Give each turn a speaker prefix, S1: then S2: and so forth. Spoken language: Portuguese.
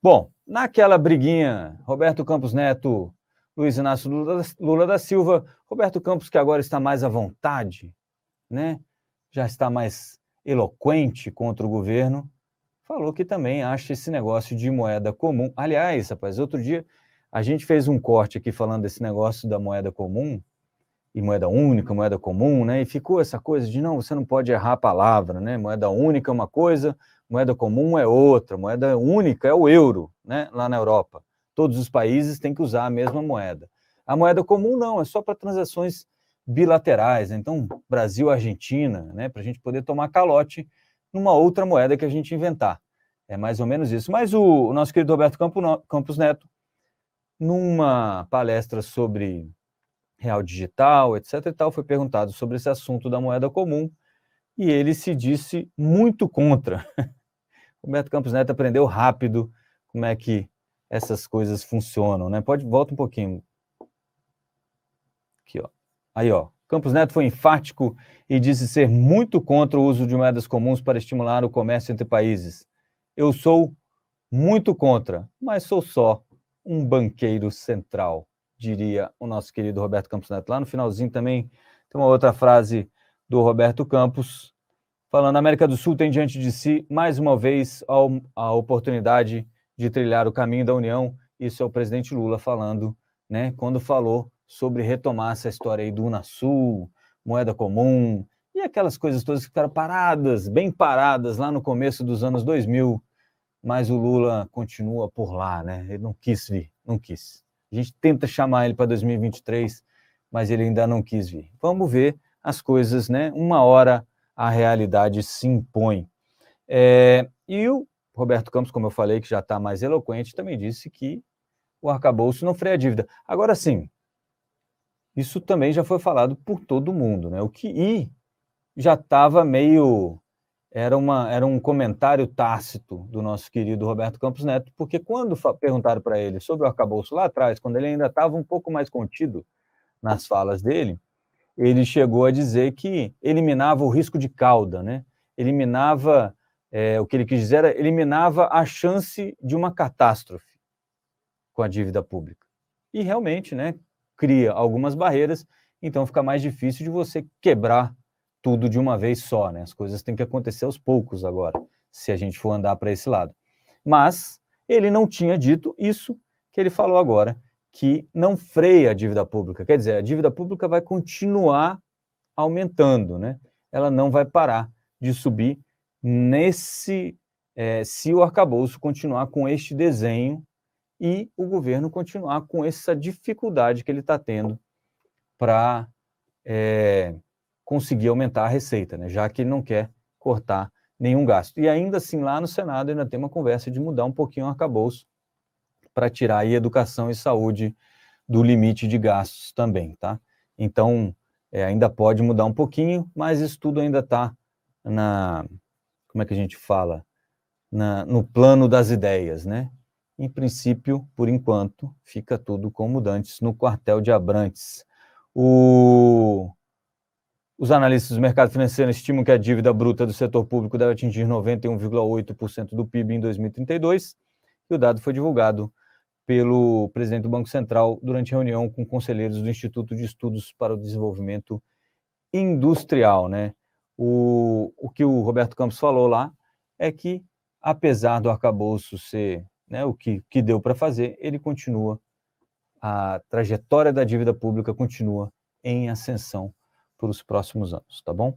S1: Bom, naquela briguinha, Roberto Campos Neto, Luiz Inácio Lula da Silva, Roberto Campos, que agora está mais à vontade, né? Já está mais eloquente contra o governo, falou que também acha esse negócio de moeda comum. Aliás, rapaz, outro dia a gente fez um corte aqui falando desse negócio da moeda comum, e moeda única, moeda comum, né? E ficou essa coisa de, não, você não pode errar a palavra, né? Moeda única é uma coisa, moeda comum é outra, moeda única é o euro, né? Lá na Europa. Todos os países têm que usar a mesma moeda. A moeda comum não, é só para transações bilaterais, né? Então, Brasil-Argentina, né? Para a gente poder tomar calote numa outra moeda que a gente inventar. É mais ou menos isso. Mas o nosso querido Roberto Campos Neto, numa palestra sobre real digital, etc. e tal, foi perguntado sobre esse assunto da moeda comum e ele se disse muito contra. Roberto Campos Neto aprendeu rápido como é que essas coisas funcionam, né? Volta um pouquinho. Aqui, ó. Aí, ó. Campos Neto foi enfático e disse ser muito contra o uso de moedas comuns para estimular o comércio entre países. Eu sou muito contra, mas sou só um banqueiro central, diria o nosso querido Roberto Campos Neto. Lá no finalzinho também tem uma outra frase do Roberto Campos, falando: a América do Sul tem diante de si, mais uma vez, a oportunidade de trilhar o caminho da União. Isso é o presidente Lula falando, né, quando falou sobre retomar essa história aí do Unasul, moeda comum, e aquelas coisas todas que ficaram paradas, bem paradas, lá no começo dos anos 2000, mas o Lula continua por lá, né? Ele não quis vir, não quis. A gente tenta chamar ele para 2023, mas ele ainda não quis vir. Vamos ver as coisas, né? Uma hora a realidade se impõe. E o Roberto Campos, como eu falei, que já está mais eloquente, também disse que o arcabouço não freia a dívida. Agora sim, isso também já foi falado por todo mundo, né? E já estava meio... Era um comentário tácito do nosso querido Roberto Campos Neto, porque quando perguntaram para ele sobre o arcabouço lá atrás, quando ele ainda estava um pouco mais contido nas falas dele, ele chegou a dizer que eliminava o risco de cauda, né? Eliminava, o que ele quis dizer era, eliminava a chance de uma catástrofe com a dívida pública. E realmente, né, cria algumas barreiras, então fica mais difícil de você quebrar tudo de uma vez só, né? As coisas têm que acontecer aos poucos agora, se a gente for andar para esse lado. Mas ele não tinha dito isso que ele falou agora, que não freia a dívida pública. Quer dizer, a dívida pública vai continuar aumentando, né? Ela não vai parar de subir se o arcabouço continuar com este desenho e o governo continuar com essa dificuldade que ele está tendo para conseguir aumentar a receita, né? Já que ele não quer cortar nenhum gasto. E ainda assim, lá no Senado, ainda tem uma conversa de mudar um pouquinho o arcabouço para tirar aí educação e saúde do limite de gastos também, tá? Então, ainda pode mudar um pouquinho, mas isso tudo ainda está como é que a gente fala? No plano das ideias, né? Em princípio, por enquanto, fica tudo como dantes no quartel de Abrantes. Os analistas do mercado financeiro estimam que a dívida bruta do setor público deve atingir 91,8% do PIB em 2032, e o dado foi divulgado pelo presidente do Banco Central durante reunião com conselheiros do Instituto de Estudos para o Desenvolvimento Industrial, né? O que o Roberto Campos falou lá é que, apesar do arcabouço ser, né, o que deu para fazer, a trajetória da dívida pública continua em ascensão para os próximos anos, tá bom?